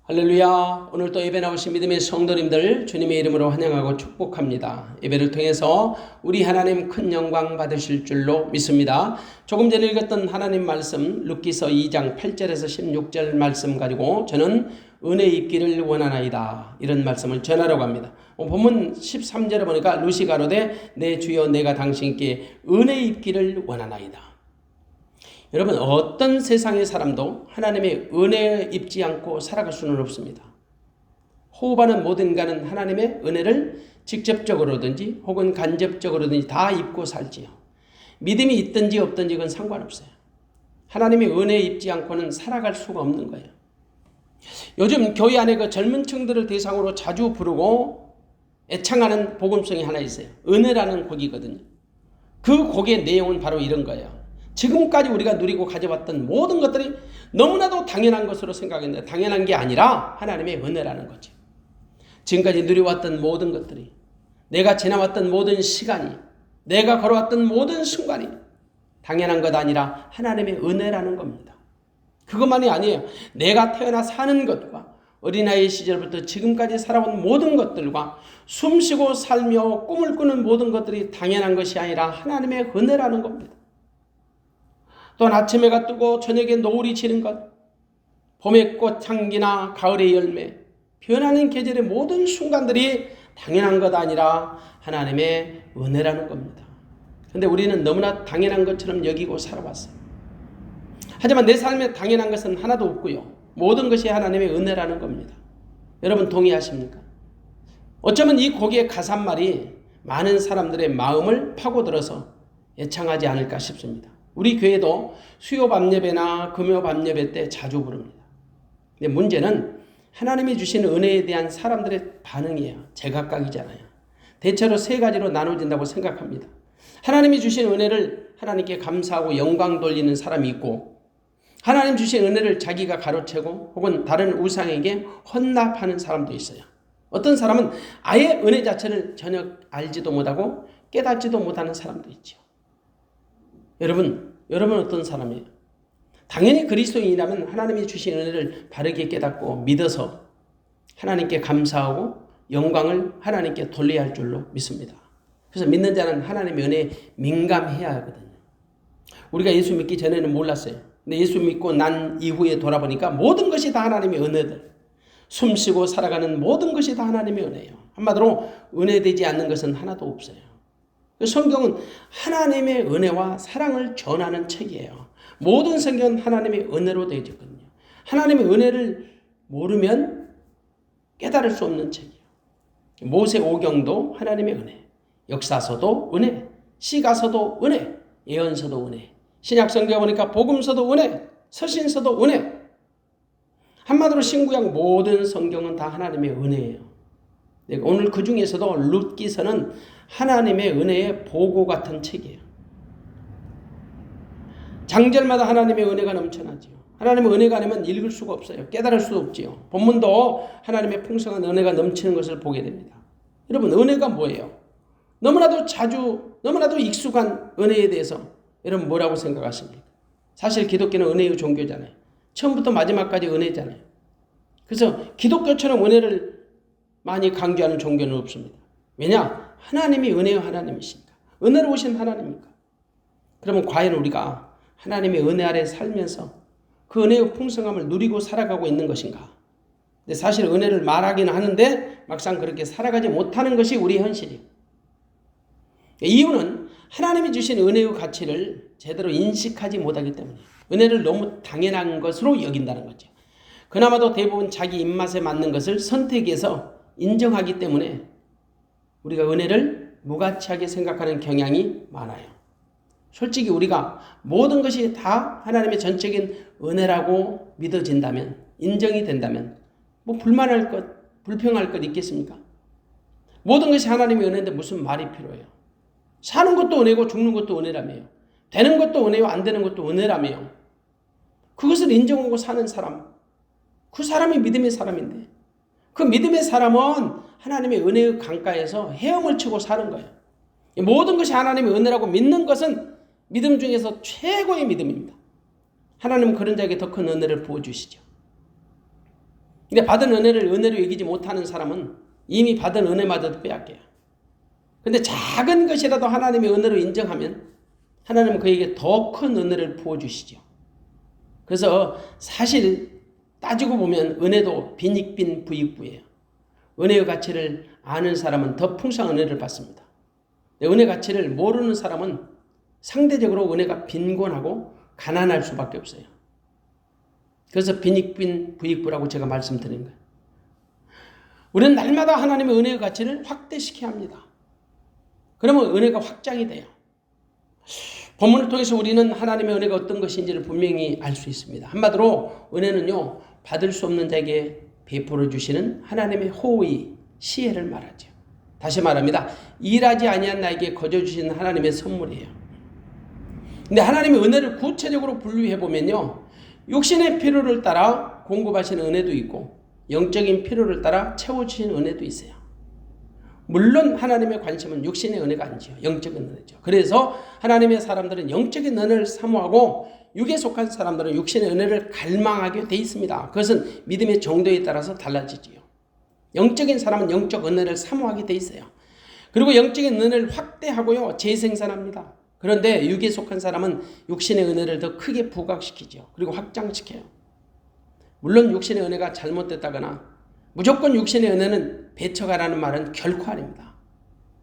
할렐루야. 오늘 또 예배 나오신 믿음의 성도님들 주님의 이름으로 환영하고 축복합니다. 예배를 통해서 우리 하나님 큰 영광 받으실 줄로 믿습니다. 조금 전에 읽었던 하나님 말씀 룻기서 2장 8절에서 16절 말씀 가지고 저는 은혜 입기를 원하나이다, 이런 말씀을 전하려고 합니다. 본문 13절에 보니까 룻이 가로되 내 주여 내가 당신께 은혜 입기를 원하나이다. 여러분, 어떤 세상의 사람도 하나님의 은혜에 입지 않고 살아갈 수는 없습니다. 호흡하는 모든 인간은 하나님의 은혜를 직접적으로든지 혹은 간접적으로든지 다 입고 살지요. 믿음이 있든지 없든지 그건 상관없어요. 하나님의 은혜에 입지 않고는 살아갈 수가 없는 거예요. 요즘 교회 안에 그 젊은 층들을 대상으로 자주 부르고 애창하는 복음송이 하나 있어요. 은혜라는 곡이거든요. 그 곡의 내용은 바로 이런 거예요. 지금까지 우리가 누리고 가져왔던 모든 것들이 너무나도 당연한 것으로 생각했는데 당연한 게 아니라 하나님의 은혜라는 거죠. 지금까지 누려왔던 모든 것들이, 내가 지나왔던 모든 시간이, 내가 걸어왔던 모든 순간이 당연한 것 아니라 하나님의 은혜라는 겁니다. 그것만이 아니에요. 내가 태어나 사는 것과 어린아이 시절부터 지금까지 살아온 모든 것들과 숨쉬고 살며 꿈을 꾸는 모든 것들이 당연한 것이 아니라 하나님의 은혜라는 겁니다. 또한 아침 해가 뜨고 저녁에 노을이 지는 것, 봄의 꽃향기나 가을의 열매, 변하는 계절의 모든 순간들이 당연한 것 아니라 하나님의 은혜라는 겁니다. 그런데 우리는 너무나 당연한 것처럼 여기고 살아왔어요. 하지만 내 삶에 당연한 것은 하나도 없고요. 모든 것이 하나님의 은혜라는 겁니다. 여러분 동의하십니까? 어쩌면 이 곡의 가사말이 많은 사람들의 마음을 파고들어서 애창하지 않을까 싶습니다. 우리 교회도 수요 밤예배나 금요 밤예배 때 자주 부릅니다. 근데 문제는 하나님이 주신 은혜에 대한 사람들의 반응이에요. 제각각이잖아요. 대체로 세 가지로 나눠진다고 생각합니다. 하나님이 주신 은혜를 하나님께 감사하고 영광 돌리는 사람이 있고, 하나님 주신 은혜를 자기가 가로채고 혹은 다른 우상에게 헌납하는 사람도 있어요. 어떤 사람은 아예 은혜 자체를 전혀 알지도 못하고 깨닫지도 못하는 사람도 있죠. 여러분 어떤 사람이에요? 당연히 그리스도인이라면 하나님이 주신 은혜를 바르게 깨닫고 믿어서 하나님께 감사하고 영광을 하나님께 돌려야 할 줄로 믿습니다. 그래서 믿는 자는 하나님의 은혜에 민감해야 하거든요. 우리가 예수 믿기 전에는 몰랐어요. 근데 예수 믿고 난 이후에 돌아보니까 모든 것이 다 하나님의 은혜들, 숨쉬고 살아가는 모든 것이 다 하나님의 은혜예요. 한마디로 은혜되지 않는 것은 하나도 없어요. 성경은 하나님의 은혜와 사랑을 전하는 책이에요. 모든 성경은 하나님의 은혜로 되어 있거든요. 하나님의 은혜를 모르면 깨달을 수 없는 책이에요. 모세오경도 하나님의 은혜, 역사서도 은혜, 시가서도 은혜, 예언서도 은혜, 신약성경에 보니까 복음서도 은혜, 서신서도 은혜. 한마디로 신구약 모든 성경은 다 하나님의 은혜예요. 오늘 그 중에서도 룻기서는 하나님의 은혜의 보고 같은 책이에요. 장절마다 하나님의 은혜가 넘쳐나지요. 하나님의 은혜가 아니면 읽을 수가 없어요. 깨달을 수 없지요. 본문도 하나님의 풍성한 은혜가 넘치는 것을 보게 됩니다. 여러분, 은혜가 뭐예요? 너무나도 자주, 너무나도 익숙한 은혜에 대해서 여러분 뭐라고 생각하십니까? 사실 기독교는 은혜의 종교잖아요. 처음부터 마지막까지 은혜잖아요. 그래서 기독교처럼 은혜를 많이 강조하는 종교는 없습니다. 왜냐? 하나님이 은혜의 하나님이시니까. 은혜로우신 하나님이니까. 그러면 과연 우리가 하나님의 은혜 아래 살면서 그 은혜의 풍성함을 누리고 살아가고 있는 것인가? 근데 사실 은혜를 말하기는 하는데 막상 그렇게 살아가지 못하는 것이 우리의 현실이에요. 이유는 하나님이 주신 은혜의 가치를 제대로 인식하지 못하기 때문이에요. 은혜를 너무 당연한 것으로 여긴다는 거죠. 그나마도 대부분 자기 입맛에 맞는 것을 선택해서 인정하기 때문에 우리가 은혜를 무가치하게 생각하는 경향이 많아요. 솔직히 우리가 모든 것이 다 하나님의 전적인 은혜라고 믿어진다면, 인정이 된다면 뭐 불만할 것, 불평할 것 있겠습니까? 모든 것이 하나님의 은혜인데 무슨 말이 필요해요? 사는 것도 은혜고 죽는 것도 은혜라며요. 되는 것도 은혜요, 안 되는 것도 은혜라며요. 그것을 인정하고 사는 사람, 그 사람이 믿음의 사람인데, 그 믿음의 사람은 하나님의 은혜의 강가에서 헤엄을 치고 사는 거예요. 모든 것이 하나님의 은혜라고 믿는 것은 믿음 중에서 최고의 믿음입니다. 하나님은 그런 자에게 더 큰 은혜를 부어주시죠. 근데 받은 은혜를 은혜로 여기지 못하는 사람은 이미 받은 은혜마저도 빼앗겨요. 근데 작은 것이라도 하나님의 은혜로 인정하면 하나님은 그에게 더 큰 은혜를 부어주시죠. 그래서 사실 따지고 보면 은혜도 빈익빈 부익부예요. 은혜의 가치를 아는 사람은 더 풍성한 은혜를 받습니다. 은혜 가치를 모르는 사람은 상대적으로 은혜가 빈곤하고 가난할 수밖에 없어요. 그래서 빈익빈 부익부라고 제가 말씀드린 거예요. 우리는 날마다 하나님의 은혜의 가치를 확대시켜야 합니다. 그러면 은혜가 확장이 돼요. 본문을 통해서 우리는 하나님의 은혜가 어떤 것인지를 분명히 알 수 있습니다. 한마디로 은혜는요, 받을 수 없는 자에게 베풀어 주시는 하나님의 호의, 시혜를 말하죠. 다시 말합니다. 일하지 아니한 나에게 거저 주시는 하나님의 선물이에요. 근데 하나님의 은혜를 구체적으로 분류해 보면요, 육신의 필요를 따라 공급하시는 은혜도 있고 영적인 필요를 따라 채워주시는 은혜도 있어요. 물론 하나님의 관심은 육신의 은혜가 아니죠. 영적인 은혜죠. 그래서 하나님의 사람들은 영적인 은혜를 사모하고 육에 속한 사람들은 육신의 은혜를 갈망하게 돼 있습니다. 그것은 믿음의 정도에 따라서 달라지지요. 영적인 사람은 영적 은혜를 사모하게 돼 있어요. 그리고 영적인 은혜를 확대하고요, 재생산합니다. 그런데 육에 속한 사람은 육신의 은혜를 더 크게 부각시키죠. 그리고 확장시켜요. 물론 육신의 은혜가 잘못됐다거나 무조건 육신의 은혜는 배척하라는 말은 결코 아닙니다.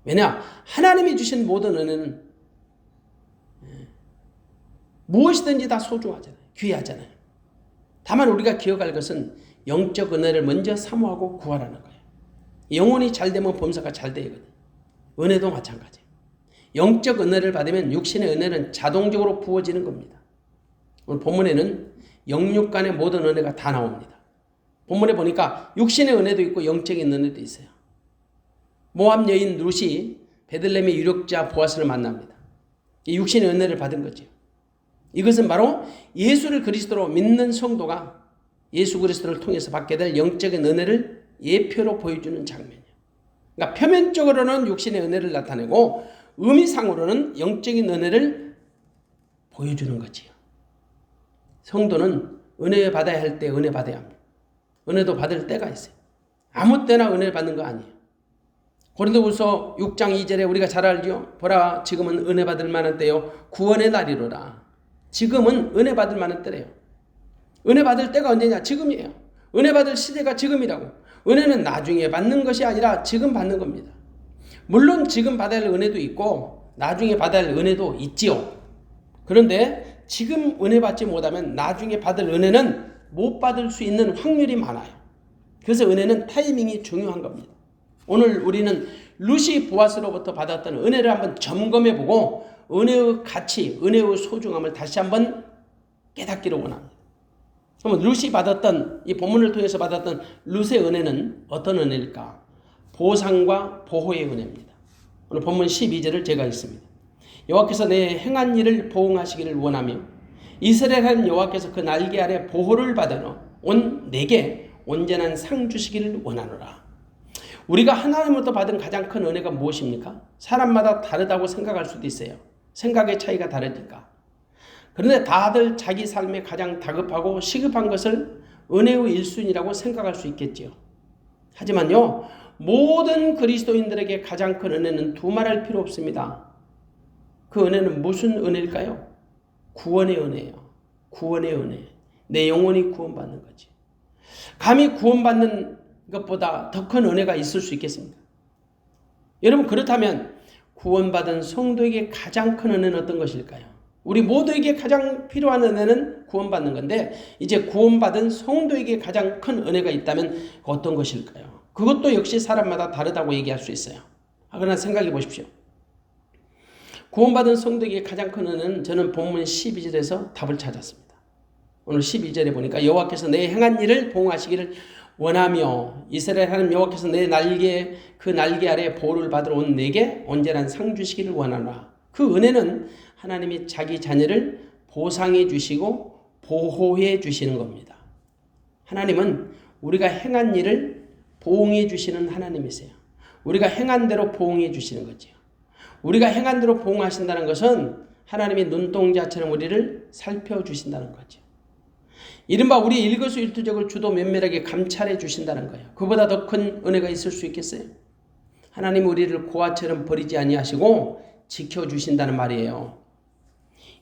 왜냐? 하나님이 주신 모든 은혜는 무엇이든지 다 소중하잖아요. 귀하잖아요. 다만 우리가 기억할 것은 영적 은혜를 먼저 사모하고 구하라는 거예요. 영혼이 잘 되면 범사가 잘 되거든요. 은혜도 마찬가지예요. 영적 은혜를 받으면 육신의 은혜는 자동적으로 부어지는 겁니다. 오늘 본문에는 영육 간의 모든 은혜가 다 나옵니다. 본문에 보니까 육신의 은혜도 있고 영적인 은혜도 있어요. 모압 여인 룻이 베들레헴의 유력자 보아스를 만납니다. 이 육신의 은혜를 받은 거죠. 이것은 바로 예수를 그리스도로 믿는 성도가 예수 그리스도를 통해서 받게 될 영적인 은혜를 예표로 보여주는 장면이에요. 그러니까 표면적으로는 육신의 은혜를 나타내고 의미상으로는 영적인 은혜를 보여주는 거지요. 성도는 은혜 받아야 할 때 은혜 받아야 합니다. 은혜도 받을 때가 있어요. 아무 때나 은혜 받는 거 아니에요. 고린도후서 6장 2절에 우리가 잘 알죠. 보라, 지금은 은혜 받을 만한 때요, 구원의 날이로라. 지금은 은혜 받을 만한 때래요. 은혜 받을 때가 언제냐? 지금이에요. 은혜 받을 시대가 지금이라고. 은혜는 나중에 받는 것이 아니라 지금 받는 겁니다. 물론 지금 받아야 할 은혜도 있고 나중에 받아야 할 은혜도 있지요. 그런데 지금 은혜 받지 못하면 나중에 받을 은혜는 못 받을 수 있는 확률이 많아요. 그래서 은혜는 타이밍이 중요한 겁니다. 오늘 우리는 룻이 보아스로부터 받았던 은혜를 한번 점검해보고 은혜의 가치, 은혜의 소중함을 다시 한번 깨닫기를 원합니다. 그러면 룻이 받았던, 이 본문을 통해서 받았던 룻의 은혜는 어떤 은혜일까? 보상과 보호의 은혜입니다. 오늘 본문 12절을 제가 읽습니다. 여호와께서 내 행한 일을 보응하시기를 원하며 이스라엘 하나님 여호와께서 그 날개 아래 보호를 받아 온 내게 온전한 상 주시기를 원하노라. 우리가 하나님으로부터 받은 가장 큰 은혜가 무엇입니까? 사람마다 다르다고 생각할 수도 있어요. 생각의 차이가 다르니까. 그런데 다들 자기 삶에 가장 다급하고 시급한 것을 은혜의 1순위라고 생각할 수 있겠지요. 하지만요, 모든 그리스도인들에게 가장 큰 은혜는 두말할 필요 없습니다. 그 은혜는 무슨 은혜일까요? 구원의 은혜예요. 구원의 은혜. 내 영혼이 구원받는 거지. 감히 구원받는 것보다 더 큰 은혜가 있을 수 있겠습니까? 여러분, 그렇다면 구원받은 성도에게 가장 큰 은혜는 어떤 것일까요? 우리 모두에게 가장 필요한 은혜는 구원받는 건데, 이제 구원받은 성도에게 가장 큰 은혜가 있다면 어떤 것일까요? 그것도 역시 사람마다 다르다고 얘기할 수 있어요. 그러나 생각해 보십시오. 구원받은 성도에게 가장 큰 은혜는 저는 본문 12절에서 답을 찾았습니다. 오늘 12절에 보니까 여호와께서 내 행한 일을 보응하시기를 원하며 이스라엘 하나님 여호와께서 내 날개, 그 날개 아래 보호를 받으러 온 내게 온전한 상 주시기를 원하노라. 그 은혜는 하나님이 자기 자녀를 보상해 주시고 보호해 주시는 겁니다. 하나님은 우리가 행한 일을 보응해 주시는 하나님이세요. 우리가 행한 대로 보응해 주시는 거죠. 우리가 행한 대로 보응하신다는 것은 하나님이 눈동자처럼 우리를 살펴주신다는 거죠. 이른바 우리 일거수일투족을 주도 면밀하게 감찰해 주신다는 거예요. 그보다 더 큰 은혜가 있을 수 있겠어요? 하나님 우리를 고아처럼 버리지 아니하시고 지켜주신다는 말이에요.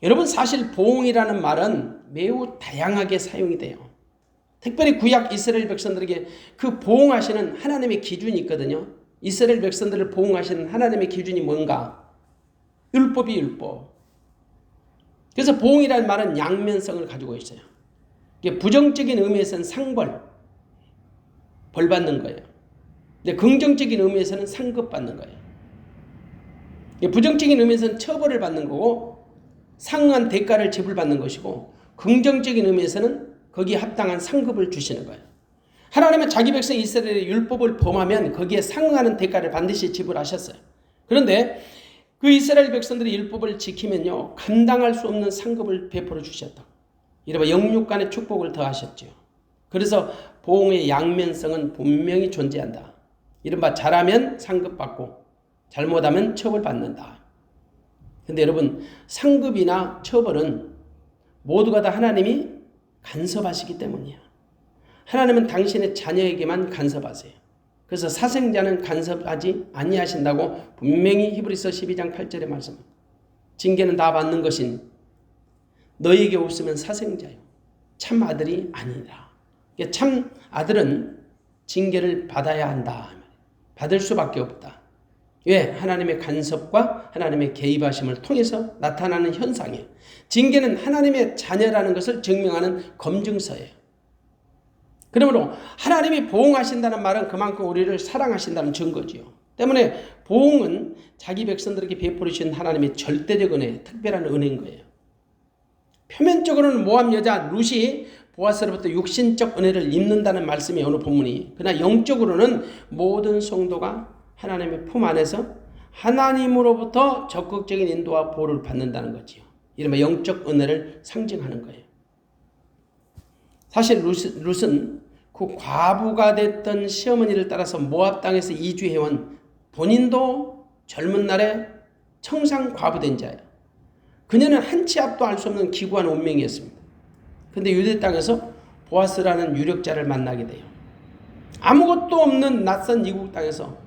여러분, 사실 보응이라는 말은 매우 다양하게 사용이 돼요. 특별히 구약 이스라엘 백성들에게 그 보응하시는 하나님의 기준이 있거든요. 이스라엘 백성들을 보응하시는 하나님의 기준이 뭔가? 율법이 율법. 그래서 보응이라는 말은 양면성을 가지고 있어요. 부정적인 의미에서는 상벌, 벌 받는 거예요. 근데 긍정적인 의미에서는 상급 받는 거예요. 부정적인 의미에서는 처벌을 받는 거고 상응한 대가를 지불받는 것이고, 긍정적인 의미에서는 거기에 합당한 상급을 주시는 거예요. 하나님은 자기 백성 이스라엘의 율법을 범하면 거기에 상응하는 대가를 반드시 지불하셨어요. 그런데 그 이스라엘 백성들이 율법을 지키면요, 감당할 수 없는 상급을 베풀어 주셨다. 이른바 영육간의 축복을 더하셨죠. 그래서 보응의 양면성은 분명히 존재한다. 이른바 잘하면 상급받고 잘못하면 처벌받는다. 근데 여러분, 상급이나 처벌은 모두가 다 하나님이 간섭하시기 때문이야. 하나님은 당신의 자녀에게만 간섭하세요. 그래서 사생자는 간섭하지 아니하신다고 분명히 히브리서 12장 8절에 말씀합니다. 징계는 다 받는 것인 너에게 없으면 사생자요, 참 아들이 아니라. 참 아들은 징계를 받아야 한다. 받을 수밖에 없다. 왜? 하나님의 간섭과 하나님의 개입하심을 통해서 나타나는 현상이에요. 징계는 하나님의 자녀라는 것을 증명하는 검증서예요. 그러므로 하나님이 보응하신다는 말은 그만큼 우리를 사랑하신다는 증거지요. 때문에 보응은 자기 백성들에게 베풀어 주신 하나님의 절대적 은혜, 특별한 은혜인 거예요. 표면적으로는 모압 여자 룻이 보아스로부터 육신적 은혜를 입는다는 말씀이 어느 본문이, 그러나 영적으로는 모든 성도가 하나님의 품 안에서 하나님으로부터 적극적인 인도와 보호를 받는다는 거지요. 이른바 영적 은혜를 상징하는 거예요. 사실 룻은 그 과부가 됐던 시어머니를 따라서 모압 땅에서 이주해온, 본인도 젊은 날에 청상 과부된 자예요. 그녀는 한 치 앞도 알 수 없는 기구한 운명이었습니다. 그런데 유대 땅에서 보아스라는 유력자를 만나게 돼요. 아무것도 없는 낯선 이국 땅에서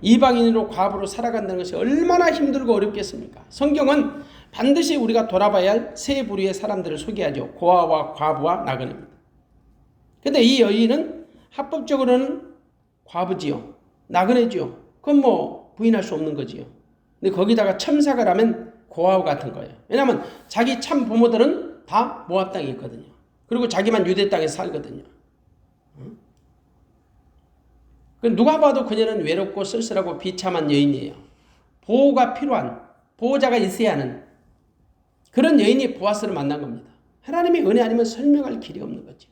이방인으로 과부로 살아간다는 것이 얼마나 힘들고 어렵겠습니까? 성경은 반드시 우리가 돌아봐야 할 세 부류의 사람들을 소개하죠. 고아와 과부와 나그네입니다. 그런데 이 여인은 합법적으로는 과부지요, 나그네지요. 그건 뭐 부인할 수 없는 거지요. 근데 거기다가 첨삭을 하면 고아와 같은 거예요. 왜냐하면 자기 참 부모들은 다 모압 땅에 있거든요. 그리고 자기만 유대 땅에 살거든요. 누가 봐도 그녀는 외롭고 쓸쓸하고 비참한 여인이에요. 보호가 필요한, 보호자가 있어야 하는 그런 여인이 보아스를 만난 겁니다. 하나님의 은혜 아니면 설명할 길이 없는 거지.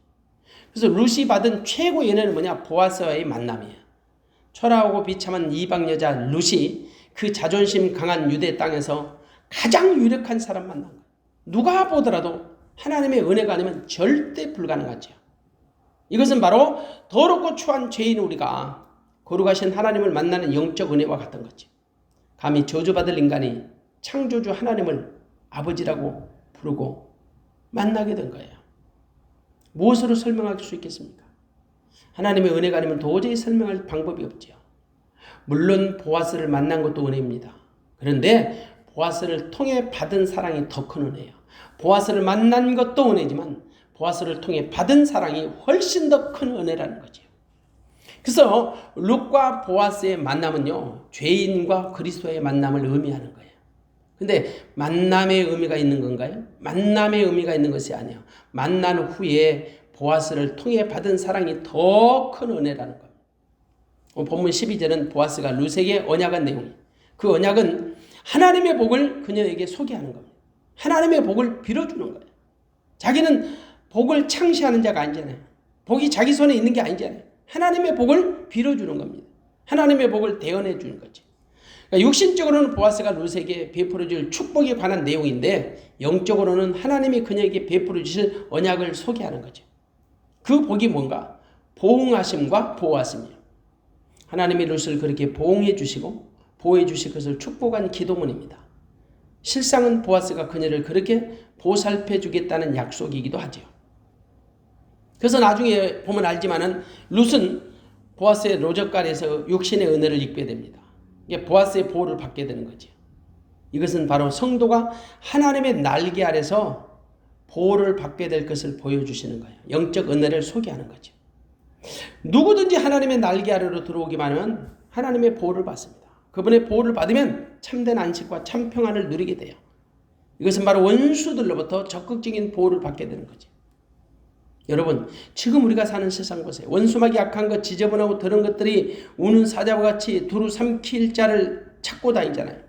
그래서 룻이 받은 최고의 은혜는 뭐냐? 보아스와의 만남이에요. 초라하고 비참한 이방 여자 룻이 그 자존심 강한 유대 땅에서 가장 유력한 사람 만난 거예요. 누가 보더라도 하나님의 은혜가 아니면 절대 불가능하죠. 이것은 바로 더럽고 추한 죄인 우리가 거룩하신 하나님을 만나는 영적 은혜와 같은 거지. 감히 저주받을 인간이 창조주 하나님을 아버지라고 부르고 만나게 된 거예요. 무엇으로 설명할 수 있겠습니까? 하나님의 은혜가 아니면 도저히 설명할 방법이 없죠. 물론 보아스를 만난 것도 은혜입니다. 그런데 보아스를 통해 받은 사랑이 더 큰 은혜예요. 보아스를 만난 것도 은혜지만 보아스를 통해 받은 사랑이 훨씬 더 큰 은혜라는 거죠. 그래서 룻과 보아스의 만남은요, 죄인과 그리스도의 만남을 의미하는 거예요. 근데 만남의 의미가 있는 건가요? 만남의 의미가 있는 것이 아니에요. 만난 후에 보아스를 통해 받은 사랑이 더 큰 은혜라는 거예요. 본문 12절은 보아스가 룻에게 언약한 내용이에요. 그 언약은 하나님의 복을 그녀에게 소개하는 겁니다. 하나님의 복을 빌어주는 거예요. 자기는 복을 창시하는 자가 아니잖아요. 복이 자기 손에 있는 게 아니잖아요. 하나님의 복을 빌어주는 겁니다. 하나님의 복을 대언해 주는 거죠. 그러니까 육신적으로는 보아스가 룻에게 베풀어 줄 축복에 관한 내용인데, 영적으로는 하나님이 그녀에게 베풀어 주실 언약을 소개하는 거죠. 그 복이 뭔가? 보응하심과 보호하심이에요. 하나님이 룻을 그렇게 보응해 주시고 보호해 주실 것을 축복한 기도문입니다. 실상은 보아스가 그녀를 그렇게 보살펴 주겠다는 약속이기도 하죠. 그래서 나중에 보면 알지만은 룻은 보아스의 로젓간에서 육신의 은혜를 입게 됩니다. 이게 보아스의 보호를 받게 되는 거죠. 이것은 바로 성도가 하나님의 날개 아래서 보호를 받게 될 것을 보여주시는 거예요. 영적 은혜를 소개하는 거죠. 누구든지 하나님의 날개 아래로 들어오기만 하면 하나님의 보호를 받습니다. 그분의 보호를 받으면 참된 안식과 참 평안을 누리게 돼요. 이것은 바로 원수들로부터 적극적인 보호를 받게 되는 거죠. 여러분, 지금 우리가 사는 세상 보세요. 원수막이 약한 것, 지저분하고 더러운 것들이 우는 사자와 같이 두루 삼킬 자를 찾고 다니잖아요.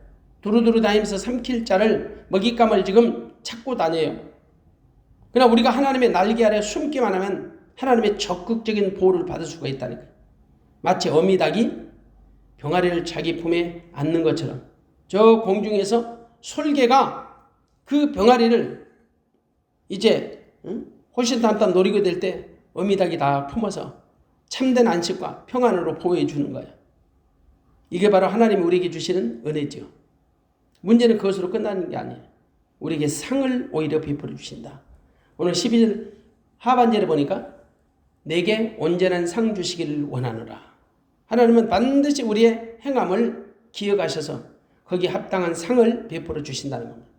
두루두루 다니면서 삼킬 자를, 먹잇감을 지금 찾고 다녀요. 그러나 우리가 하나님의 날개 아래 숨기만 하면 하나님의 적극적인 보호를 받을 수가 있다니까요. 마치 어미닭이 병아리를 자기 품에 안는 것처럼 저 공중에서 솔개가 그 병아리를 이제 호신탐탐 노리게 될 때 어미닭이 다 품어서 참된 안식과 평안으로 보호해 주는 거예요. 이게 바로 하나님이 우리에게 주시는 은혜죠. 문제는 그것으로 끝나는 게 아니에요. 우리에게 상을 오히려 베풀어 주신다. 오늘 12절 하반절에 보니까 내게 온전한 상 주시기를 원하노라. 하나님은 반드시 우리의 행함을 기억하셔서 거기에 합당한 상을 베풀어 주신다는 겁니다.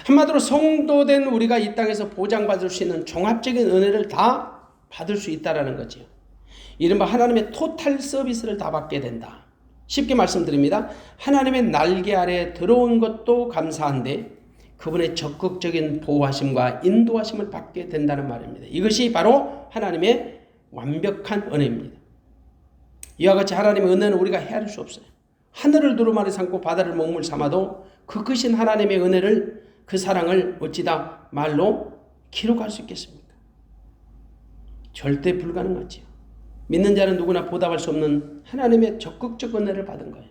한마디로 성도된 우리가 이 땅에서 보장받을 수 있는 종합적인 은혜를 다 받을 수 있다는 거죠. 이른바 하나님의 토탈 서비스를 다 받게 된다. 쉽게 말씀드립니다. 하나님의 날개 아래 들어온 것도 감사한데 그분의 적극적인 보호하심과 인도하심을 받게 된다는 말입니다. 이것이 바로 하나님의 완벽한 은혜입니다. 이와 같이 하나님의 은혜는 우리가 헤아릴 수 없어요. 하늘을 두루마리 삼고 바다를 먹물 삼아도 그 크신 하나님의 은혜를, 그 사랑을 어찌다 말로 기록할 수 있겠습니까? 절대 불가능하지요. 믿는 자는 누구나 보답할 수 없는 하나님의 적극적 은혜를 받은 거예요.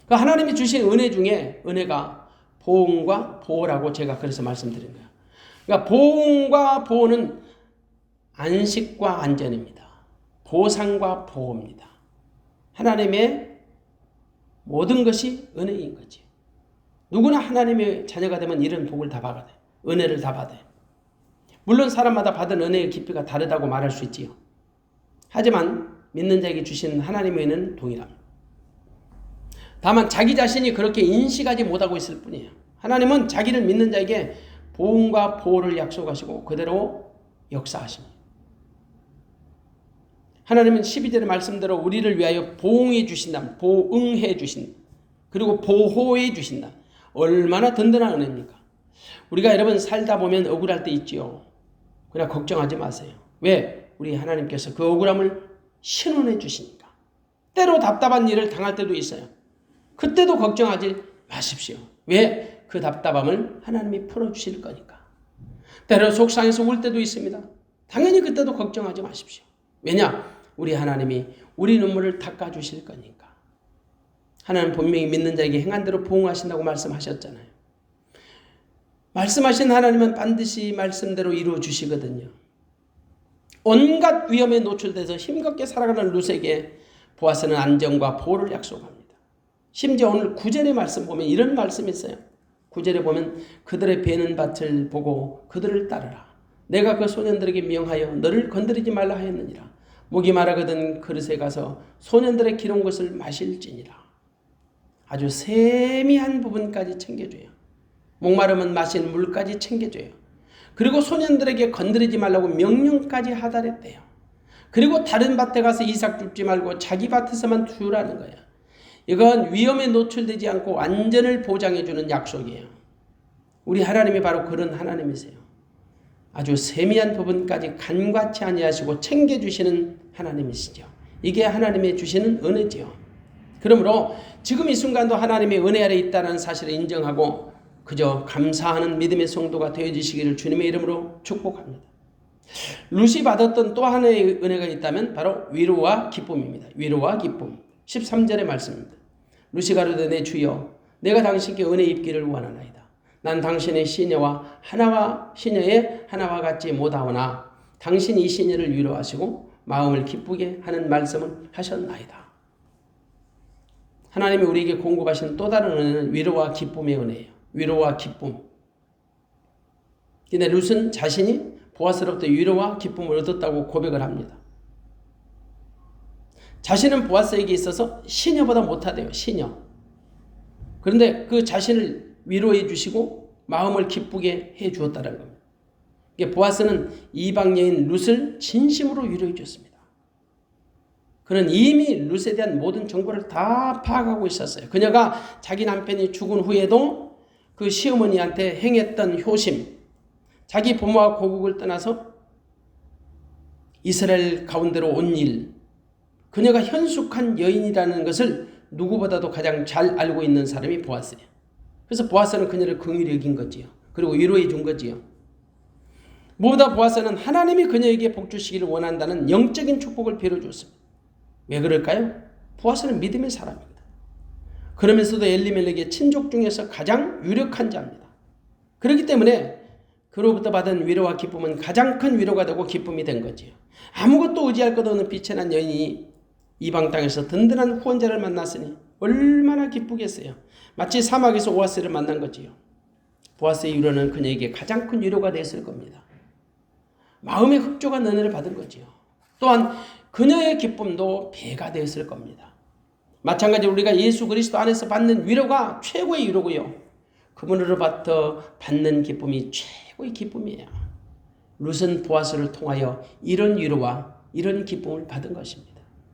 그 하나님이 주신 은혜 중에 은혜가 보응과 보호라고 제가 그래서 말씀드린 거예요. 그러니까 보응과 보호는 안식과 안전입니다. 보상과 보호입니다. 하나님의 모든 것이 은혜인 거지. 누구나 하나님의 자녀가 되면 이런 복을 다 받아요. 은혜를 다 받아요. 물론 사람마다 받은 은혜의 깊이가 다르다고 말할 수 있지요. 하지만 믿는 자에게 주신 하나님의 은혜는 동일합니다. 다만 자기 자신이 그렇게 인식하지 못하고 있을 뿐이에요. 하나님은 자기를 믿는 자에게 보응과 보호를 약속하시고 그대로 역사하십니다. 하나님은 12절의 말씀대로 우리를 위하여 보응해 주신다. 보응해 주신다. 그리고 보호해 주신다. 얼마나 든든한 은혜입니까? 우리가 여러분 살다 보면 억울할 때 있지요. 그러나 걱정하지 마세요. 왜? 우리 하나님께서 그 억울함을 신원해 주시니까. 때로 답답한 일을 당할 때도 있어요. 그때도 걱정하지 마십시오. 왜? 그 답답함을 하나님이 풀어주실 거니까. 때로 속상해서 울 때도 있습니다. 당연히 그때도 걱정하지 마십시오. 왜냐? 우리 하나님이 우리 눈물을 닦아주실 거니까. 하나님 분명히 믿는 자에게 행한 대로 보응하신다고 말씀하셨잖아요. 말씀하신 하나님은 반드시 말씀대로 이루어 주시거든요. 온갖 위험에 노출돼서 힘겹게 살아가는 룻에게 보아스는 안정과 보호를 약속합니다. 심지어 오늘 9절의 말씀 보면 이런 말씀이 있어요. 9절에 보면 그들의 베는 밭을 보고 그들을 따르라. 내가 그 소년들에게 명하여 너를 건드리지 말라 하였느니라. 목이 마르거든 그릇에 가서 소년들의 기른 것을 마실지니라. 아주 세미한 부분까지 챙겨줘요. 목마르면 마실 물까지 챙겨줘요. 그리고 소년들에게 건드리지 말라고 명령까지 하달했대요. 그리고 다른 밭에 가서 이삭 줍지 말고 자기 밭에서만 두라는 거예요. 이건 위험에 노출되지 않고 안전을 보장해주는 약속이에요. 우리 하나님이 바로 그런 하나님이세요. 아주 세미한 부분까지 간과치 아니하시고 챙겨주시는 하나님이시죠. 이게 하나님이 주시는 은혜지요. 그러므로 지금 이 순간도 하나님의 은혜 아래 있다는 사실을 인정하고 그저 감사하는 믿음의 성도가 되어지시기를 주님의 이름으로 축복합니다. 룻이 받았던 또 하나의 은혜가 있다면 바로 위로와 기쁨입니다. 위로와 기쁨. 13절의 말씀입니다. 룻이 가로되 내 주여 내가 당신께 은혜 입기를 원하나이다. 난 당신의 시녀와 시녀의 하나와 같지 못하오나 당신이 이 시녀를 위로하시고 마음을 기쁘게 하는 말씀을 하셨나이다. 하나님이 우리에게 공급하신 또 다른 은혜는 위로와 기쁨의 은혜예요. 위로와 기쁨. 근데 룻은 자신이 보아스로부터 위로와 기쁨을 얻었다고 고백을 합니다. 자신은 보아스에게 있어서 시녀보다 못하대요. 시녀. 그런데 그 자신을 위로해 주시고 마음을 기쁘게 해 주었다는 겁니다. 보아스는 이방 여인 룻을 진심으로 위로해 줬습니다. 그는 이미 룻에 대한 모든 정보를 다 파악하고 있었어요. 그녀가 자기 남편이 죽은 후에도 그 시어머니한테 행했던 효심, 자기 부모와 고국을 떠나서 이스라엘 가운데로 온 일, 그녀가 현숙한 여인이라는 것을 누구보다도 가장 잘 알고 있는 사람이 보아스예요. 그래서 보아스는 그녀를 긍휼히 여긴 거지요. 그리고 위로해 준 거지요. 무엇보다 보아스는 하나님이 그녀에게 복 주시기를 원한다는 영적인 축복을 빌어주었습니다. 왜 그럴까요? 보아스는 믿음의 사람입니다. 그러면서도 엘리멜렉의 친족 중에서 가장 유력한 자입니다. 그렇기 때문에 그로부터 받은 위로와 기쁨은 가장 큰 위로가 되고 기쁨이 된 거지요. 아무것도 의지할 것 없는 빛의 난 여인이 이방 땅에서 든든한 후원자를 만났으니 얼마나 기쁘겠어요. 마치 사막에서 오아스를 만난 거지요. 보아스의 위로는 그녀에게 가장 큰 위로가 됐을 겁니다. 마음의 흡족한 은혜를 받은 거지요. 또한 그녀의 기쁨도 배가 되었을 겁니다. 마찬가지로 우리가 예수 그리스도 안에서 받는 위로가 최고의 위로고요. 그분으로부터 받는 기쁨이 최고의 기쁨이에요. 룻은 보아스를 통하여 이런 위로와 이런 기쁨을 받은 것입니다.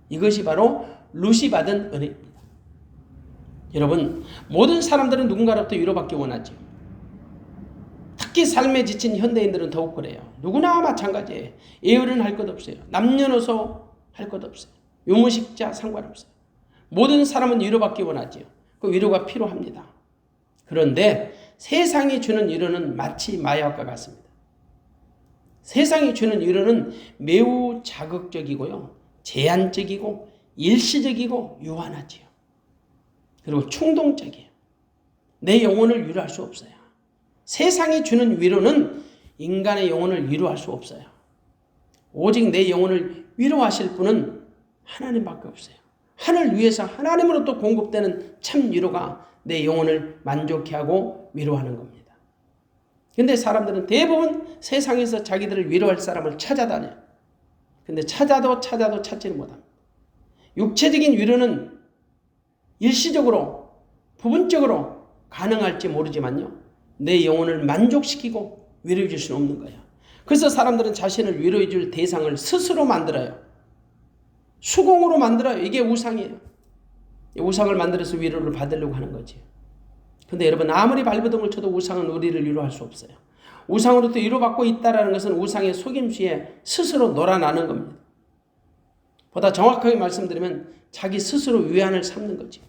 이것이 바로 룻이 받은 은혜입니다. 여러분, 모든 사람들은 누군가로부터 위로받기 원하죠. 특히 삶에 지친 현대인들은 더욱 그래요. 누구나 마찬가지예요. 예언은 할 것 없어요. 남녀노소 할 것 없어요. 유무식자 상관없어요. 모든 사람은 위로받기 원하지요. 그 위로가 필요합니다. 그런데 세상이 주는 위로는 마치 마약과 같습니다. 세상이 주는 위로는 매우 자극적이고요. 제한적이고 일시적이고 유한하지요. 그리고 충동적이에요. 내 영혼을 위로할 수 없어요. 세상이 주는 위로는 인간의 영혼을 위로할 수 없어요. 오직 내 영혼을 위로하실 분은 하나님밖에 없어요. 하늘 위에서 하나님으로부터 공급되는 참 위로가 내 영혼을 만족해 하고 위로하는 겁니다. 그런데 사람들은 대부분 세상에서 자기들을 위로할 사람을 찾아다녀요. 근데 찾아도 찾지는 못합니다. 육체적인 위로는 일시적으로, 부분적으로 가능할지 모르지만요. 내 영혼을 만족시키고 위로해 줄 수는 없는 거예요. 그래서 사람들은 자신을 위로해 줄 대상을 스스로 만들어요. 수공으로 만들어요. 이게 우상이에요. 우상을 만들어서 위로를 받으려고 하는 거지. 근데 여러분, 아무리 발버둥을 쳐도 우상은 우리를 위로할 수 없어요. 우상으로부터 위로받고 있다는 것은 우상의 속임수에 스스로 놀아나는 겁니다. 보다 정확하게 말씀드리면 자기 스스로 위안을 삼는 거지.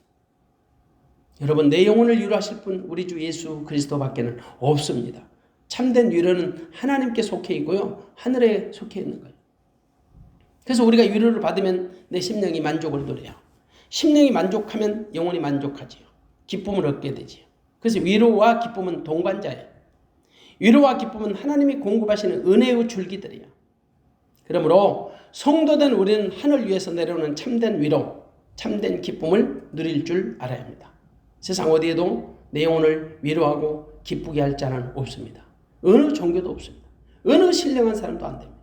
여러분, 내 영혼을 위로하실 분 우리 주 예수 그리스도밖에는 없습니다. 참된 위로는 하나님께 속해 있고요. 하늘에 속해 있는 거예요. 그래서 우리가 위로를 받으면 내 심령이 만족을 누려요. 심령이 만족하면 영혼이 만족하지요. 기쁨을 얻게 되지요. 그래서 위로와 기쁨은 동반자예요. 위로와 기쁨은 하나님이 공급하시는 은혜의 줄기들이에요. 그러므로 성도된 우리는 하늘 위에서 내려오는 참된 위로, 참된 기쁨을 누릴 줄 알아야 합니다. 세상 어디에도 내 영혼을 위로하고 기쁘게 할 자는 없습니다. 어느 종교도 없습니다. 어느 신령한 사람도 안 됩니다.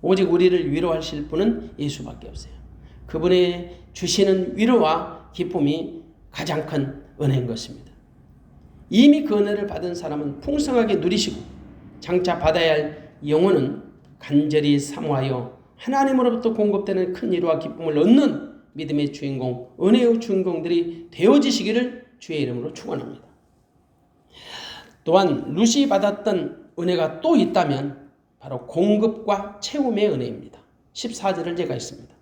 오직 우리를 위로하실 분은 예수밖에 없어요. 그분의 주시는 위로와 기쁨이 가장 큰 은혜인 것입니다. 이미 그 은혜를 받은 사람은 풍성하게 누리시고 장차 받아야 할 영혼은 간절히 사모하여 하나님으로부터 공급되는 큰 위로와 기쁨을 얻는 믿음의 주인공, 은혜의 주인공들이 되어지시기를 주의 이름으로 축원합니다. 또한 룻이 받았던 은혜가 또 있다면 바로 공급과 채움의 은혜입니다. 14절을 제가 읽습니다.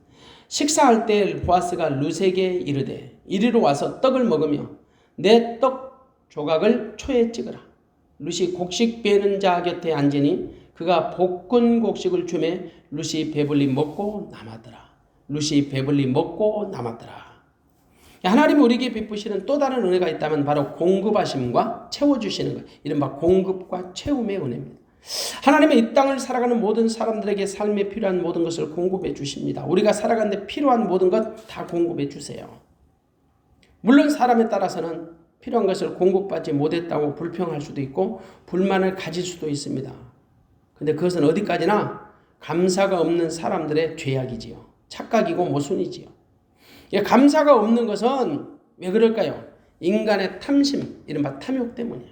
식사할 때 보아스가 룻에게 이르되 이리로 와서 떡을 먹으며 내 떡 조각을 초에 찍으라. 룻이 곡식 베는 자 곁에 앉으니 그가 볶은 곡식을 주매 룻이 배불리 먹고 남았더라. 룻이 배불리 먹고 남았더라. 하나님이 우리에게 베푸시는 또 다른 은혜가 있다면 바로 공급하심과 채워주시는 것. 이른바 공급과 채움의 은혜입니다. 하나님은 이 땅을 살아가는 모든 사람들에게 삶에 필요한 모든 것을 공급해 주십니다. 우리가 살아가는데 필요한 모든 것 다 공급해 주세요. 물론 사람에 따라서는 필요한 것을 공급받지 못했다고 불평할 수도 있고 불만을 가질 수도 있습니다. 근데 그것은 어디까지나 감사가 없는 사람들의 죄악이지요. 착각이고 모순이지요. 감사가 없는 것은 왜 그럴까요? 인간의 탐심, 이른바 탐욕 때문이에요.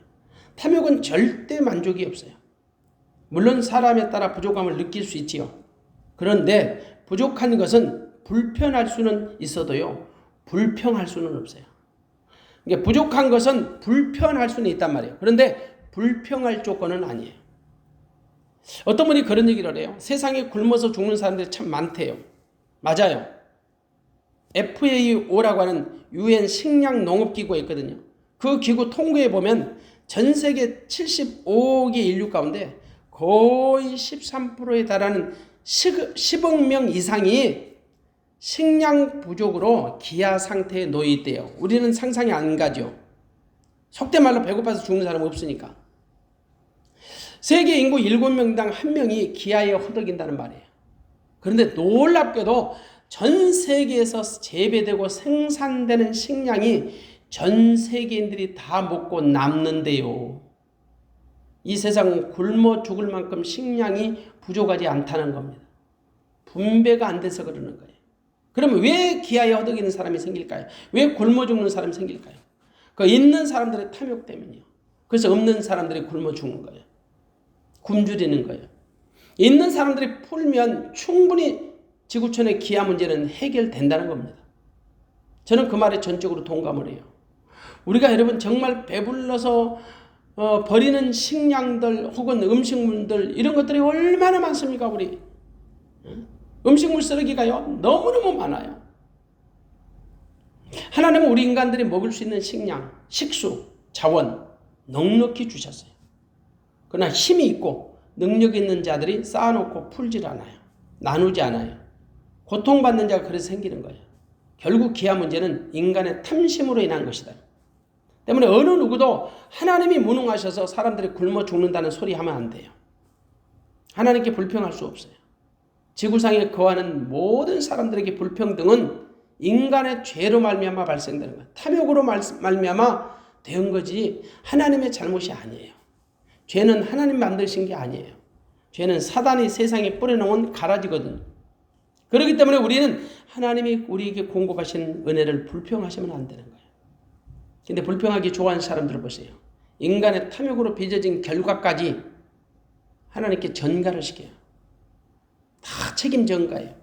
탐욕은 절대 만족이 없어요. 물론 사람에 따라 부족함을 느낄 수 있지요. 그런데 부족한 것은 불편할 수는 있어도요, 불평할 수는 없어요. 그러니까 부족한 것은 불편할 수는 있단 말이에요. 그런데 불평할 조건은 아니에요. 어떤 분이 그런 얘기를 해요. 세상에 굶어서 죽는 사람들이 참 많대요. 맞아요. FAO라고 하는 UN 식량 농업기구가 있거든요. 그 기구 통계에 보면 전 세계 75억의 인류 가운데 거의 13%에 달하는 10억 명 이상이 식량 부족으로 기아 상태에 놓여 있대요. 우리는 상상이 안 가죠. 속된 말로 배고파서 죽는 사람 없으니까. 세계 인구 7명당 1명이 기아에 허덕인다는 말이에요. 그런데 놀랍게도 전 세계에서 재배되고 생산되는 식량이 전 세계인들이 다 먹고 남는데요. 이 세상은 굶어 죽을 만큼 식량이 부족하지 않다는 겁니다. 분배가 안 돼서 그러는 거예요. 그러면 왜 기아에 허덕이는 사람이 생길까요? 왜 굶어 죽는 사람이 생길까요? 그 있는 사람들의 탐욕 때문이요. 그래서 없는 사람들이 굶어 죽는 거예요. 굶주리는 거예요. 있는 사람들이 풀면 충분히 지구촌의 기아 문제는 해결된다는 겁니다. 저는 그 말에 전적으로 동감을 해요. 우리가 여러분 정말 배불러서 버리는 식량들 혹은 음식물들 이런 것들이 얼마나 많습니까? 우리 음식물 쓰레기가요 너무너무 많아요. 하나님은 우리 인간들이 먹을 수 있는 식량, 식수, 자원 넉넉히 주셨어요. 그러나 힘이 있고 능력 있는 자들이 쌓아놓고 풀질 않아요. 나누지 않아요. 고통받는 자가 그래서 생기는 거예요. 결국 기아 문제는 인간의 탐심으로 인한 것이다. 때문에 어느 누구도 하나님이 무능하셔서 사람들이 굶어 죽는다는 소리 하면 안 돼요. 하나님께 불평할 수 없어요. 지구상에 거하는 모든 사람들에게 불평등은 인간의 죄로 말미암아 발생되는 거예요. 탐욕으로 말미암아 된 거지 하나님의 잘못이 아니에요. 죄는 하나님 만드신 게 아니에요. 죄는 사단이 세상에 뿌려놓은 가라지거든요. 그렇기 때문에 우리는 하나님이 우리에게 공급하신 은혜를 불평하시면 안 되는 거예요. 근데 불평하기 좋아하는 사람들을 보세요. 인간의 탐욕으로 빚어진 결과까지 하나님께 전가를 시켜요. 다 책임 전가예요.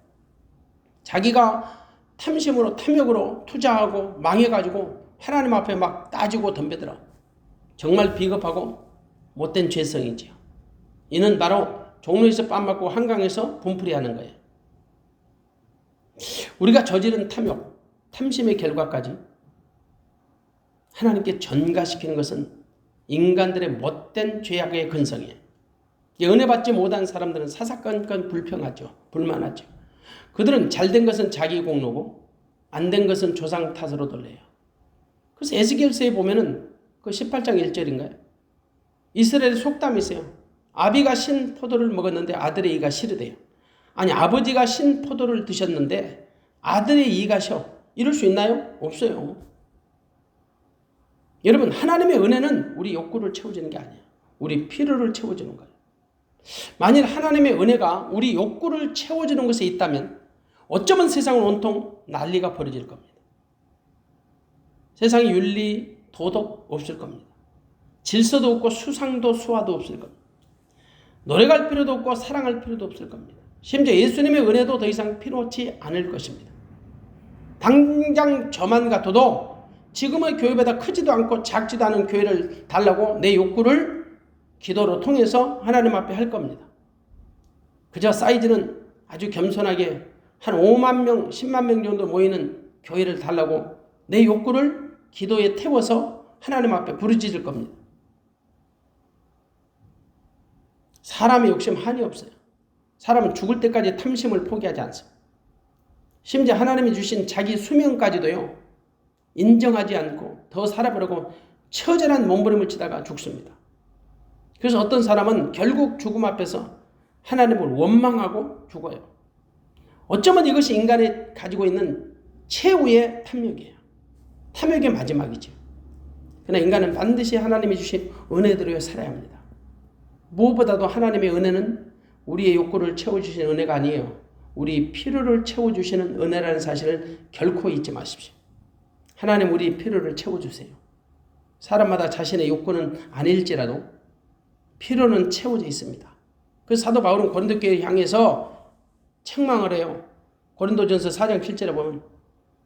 자기가 탐심으로 탐욕으로 투자하고 망해가지고 하나님 앞에 막 따지고 덤벼들어. 정말 비겁하고 못된 죄성이지요. 이는 바로 종로에서 뺨 맞고 한강에서 분풀이 하는 거예요. 우리가 저지른 탐욕, 탐심의 결과까지 하나님께 전가시키는 것은 인간들의 못된 죄악의 근성이에요. 은혜 받지 못한 사람들은 사사건건 불평하죠. 불만하죠. 그들은 잘된 것은 자기 공로고 안 된 것은 조상 탓으로 돌려요. 그래서 에스겔서에 보면은 그 18장 1절인가요? 이스라엘의 속담이 있어요. 아비가 신 포도를 먹었는데 아들의 이가 싫으대요. 아니 아버지가 신 포도를 드셨는데 아들의 이가 셔. 이럴 수 있나요? 없어요. 여러분 하나님의 은혜는 우리 욕구를 채워주는 게 아니에요. 우리 필요를 채워주는 거예요. 만일 하나님의 은혜가 우리 욕구를 채워주는 것에 있다면 어쩌면 세상은 온통 난리가 벌어질 겁니다. 세상에 윤리, 도덕 없을 겁니다. 질서도 없고 수상도 수화도 없을 겁니다. 노래갈 필요도 없고 사랑할 필요도 없을 겁니다. 심지어 예수님의 은혜도 더 이상 필요치 않을 것입니다. 당장 저만 같아도 지금의 교회보다 크지도 않고 작지도 않은 교회를 달라고 내 욕구를 기도로 통해서 하나님 앞에 할 겁니다. 그저 사이즈는 아주 겸손하게 한 5만 명, 10만 명 정도 모이는 교회를 달라고 내 욕구를 기도에 태워서 하나님 앞에 부르짖을 겁니다. 사람의 욕심 한이 없어요. 사람은 죽을 때까지 탐심을 포기하지 않습니다. 심지어 하나님이 주신 자기 수명까지도요. 인정하지 않고 더 살아보려고 처절한 몸부림을 치다가 죽습니다. 그래서 어떤 사람은 결국 죽음 앞에서 하나님을 원망하고 죽어요. 어쩌면 이것이 인간이 가지고 있는 최후의 탐욕이에요. 탐욕의 마지막이죠. 그러나 인간은 반드시 하나님이 주신 은혜대로 살아야 합니다. 무엇보다도 하나님의 은혜는 우리의 욕구를 채워주시는 은혜가 아니에요. 우리 필요를 채워주시는 은혜라는 사실을 결코 잊지 마십시오. 하나님 우리 필요를 채워주세요. 사람마다 자신의 욕구는 아닐지라도 필요는 채워져 있습니다. 그래서 사도 바울은 고린도 교회를 향해서 책망을 해요. 고린도전서 4장 7절에 보면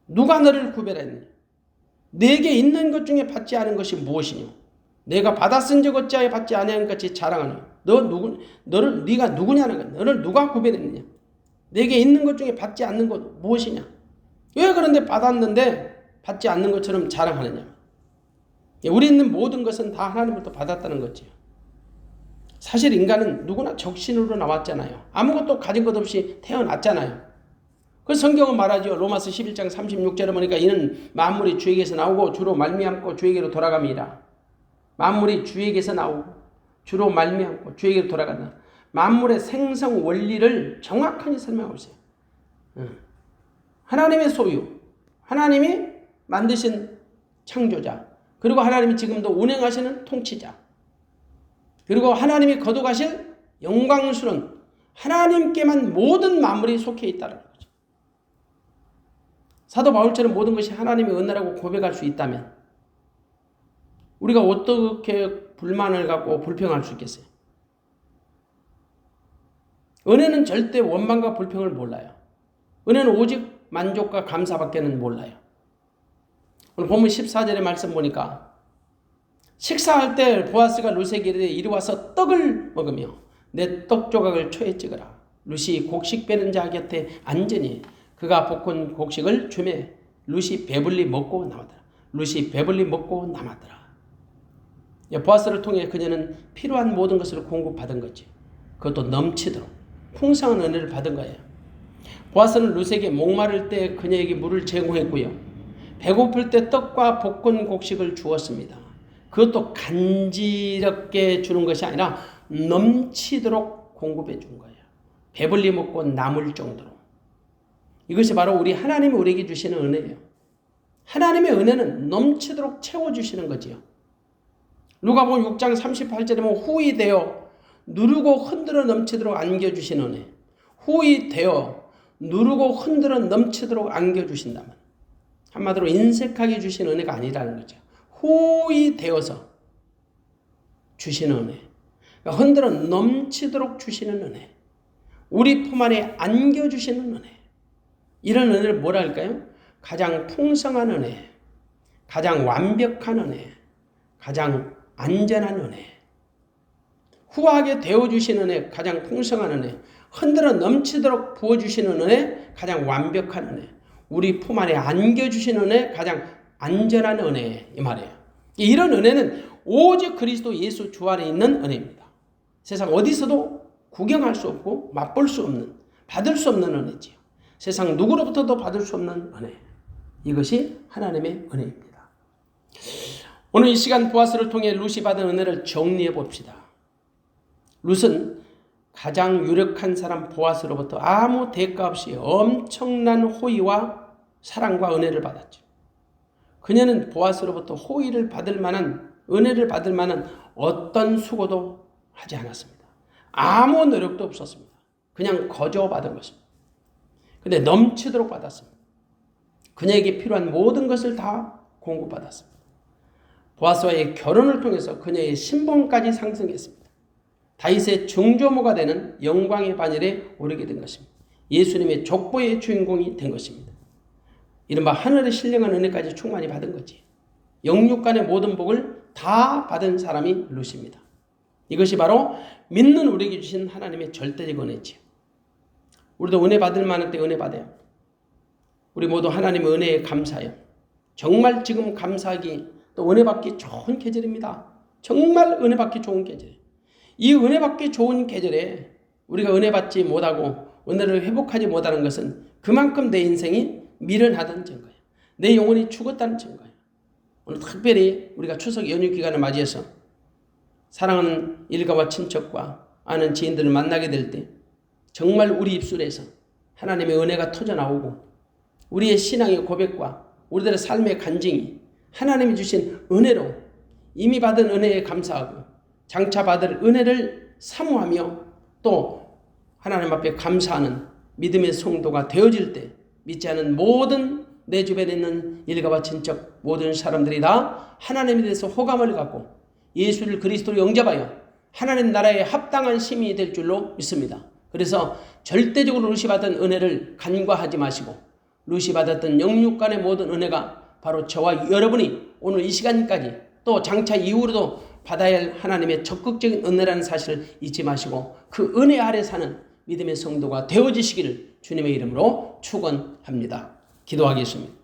누가 너를 구별했느냐? 내게 있는 것 중에 받지 않은 것이 무엇이냐? 내가 받았은 적 어찌하여 받지 아니한 것이 자랑하느냐? 네가 누구냐는 거야. 너를 누가 구별했느냐? 내게 있는 것 중에 받지 않는 것 무엇이냐? 왜 그런데 받았는데 받지 않는 것처럼 자랑하느냐? 우리 있는 모든 것은 다 하나님으로부터 받았다는 거지요. 사실 인간은 누구나 적신으로 나왔잖아요. 아무것도 가진 것 없이 태어났잖아요. 그래서 성경은 말하죠. 로마서 11장 36절에 보니까 이는 만물이 주에게서 나오고 주로 말미암고 주에게로 돌아갑니다. 만물이 주에게서 나오고 주로 말미암고 주에게로 돌아간다. 만물의 생성 원리를 정확하게 설명하고 있어요. 하나님의 소유, 하나님이 만드신 창조자, 그리고 하나님이 지금도 운행하시는 통치자, 그리고 하나님이 거두가실 영광스러운 하나님께만 모든 만물이 속해 있다는 거죠. 사도 바울처럼 모든 것이 하나님의 은혜라고 고백할 수 있다면 우리가 어떻게 불만을 갖고 불평할 수 있겠어요? 은혜는 절대 원망과 불평을 몰라요. 은혜는 오직 만족과 감사밖에는 몰라요. 오늘 본문 14절의 말씀 보니까 식사할 때 보아스가 룻에게 이르되 이리 와서 떡을 먹으며 내 떡 조각을 초에 찍으라. 룻이 곡식 빼는 자 곁에 앉으니 그가 볶은 곡식을 주매 룻이 배불리 먹고 남았더라. 룻이 배불리 먹고 남았더라. 보아스를 통해 그녀는 필요한 모든 것을 공급받은 거지. 그것도 넘치도록 풍성한 은혜를 받은 거예요. 보아스는 룻에게 목마를 때 그녀에게 물을 제공했고요. 배고플 때 떡과 볶은 곡식을 주었습니다. 그것도 간지럽게 주는 것이 아니라 넘치도록 공급해 준 거예요. 배불리 먹고 남을 정도로. 이것이 바로 우리 하나님이 우리에게 주시는 은혜예요. 하나님의 은혜는 넘치도록 채워주시는 거지요. 누가복음 6장 38절에 보면 후히 되어 누르고 흔들어 넘치도록 안겨주신 은혜. 후히 되어 누르고 흔들어 넘치도록 안겨주신다면 한마디로 인색하게 주신 은혜가 아니라는 거죠. 후히 되어서 주시는 은혜. 그러니까 흔들어 넘치도록 주시는 은혜. 우리 품 안에 안겨주시는 은혜. 이런 은혜를 뭐라 할까요? 가장 풍성한 은혜, 가장 완벽한 은혜, 가장 안전한 은혜. 후하게 데워주시는 은혜, 가장 풍성한 은혜. 흔들어 넘치도록 부어주시는 은혜, 가장 완벽한 은혜. 우리 품 안에 안겨주시는 은혜, 가장 안전한 은혜, 이 말이에요. 이런 은혜는 오직 그리스도 예수 주 안에 있는 은혜입니다. 세상 어디서도 구경할 수 없고 맛볼 수 없는, 받을 수 없는 은혜지요. 세상 누구로부터도 받을 수 없는 은혜. 이것이 하나님의 은혜입니다. 오늘 이 시간 보아스를 통해 룻이 받은 은혜를 정리해 봅시다. 룻은 가장 유력한 사람 보아스로부터 아무 대가 없이 엄청난 호의와 사랑과 은혜를 받았죠. 그녀는 보아스로부터 호의를 받을 만한, 은혜를 받을 만한 어떤 수고도 하지 않았습니다. 아무 노력도 없었습니다. 그냥 거저 받은 것입니다. 근데 넘치도록 받았습니다. 그녀에게 필요한 모든 것을 다 공급받았습니다. 보아스와의 결혼을 통해서 그녀의 신분까지 상승했습니다. 다윗의 중조모가 되는 영광의 반열에 오르게 된 것입니다. 예수님의 족보의 주인공이 된 것입니다. 이른바 하늘의 신령한 은혜까지 충만히 받은 거지. 영육간의 모든 복을 다 받은 사람이 룻입니다. 이것이 바로 믿는 우리에게 주신 하나님의 절대적 은혜지요. 우리도 은혜 받을 만한 때 은혜 받아요. 우리 모두 하나님의 은혜에 감사해요. 정말 지금 감사하기 또 은혜 받기 좋은 계절입니다. 정말 은혜 받기 좋은 계절. 이 은혜 받기 좋은 계절에 우리가 은혜 받지 못하고 은혜를 회복하지 못하는 것은 그만큼 내 인생이 미련하다는 증거예요. 내 영혼이 죽었다는 증거예요. 오늘 특별히 우리가 추석 연휴 기간을 맞이해서 사랑하는 일가와 친척과 아는 지인들을 만나게 될 때 정말 우리 입술에서 하나님의 은혜가 터져나오고 우리의 신앙의 고백과 우리들의 삶의 간증이 하나님이 주신 은혜로 이미 받은 은혜에 감사하고 장차 받을 은혜를 사모하며 또 하나님 앞에 감사하는 믿음의 성도가 되어질 때 믿지 않은 모든 내 주변에 있는 일가와 친척 모든 사람들이 다 하나님에 대해서 호감을 갖고 예수를 그리스도로 영접하여 하나님 나라에 합당한 시민이 될 줄로 믿습니다. 그래서 절대적으로 루시 받은 은혜를 간과하지 마시고 루시 받았던 영육간의 모든 은혜가 바로 저와 여러분이 오늘 이 시간까지 또 장차 이후로도 받아야 할 하나님의 적극적인 은혜라는 사실을 잊지 마시고 그 은혜 아래 사는 믿음의 성도가 되어지시기를 주님의 이름으로 축원합니다. 기도하겠습니다.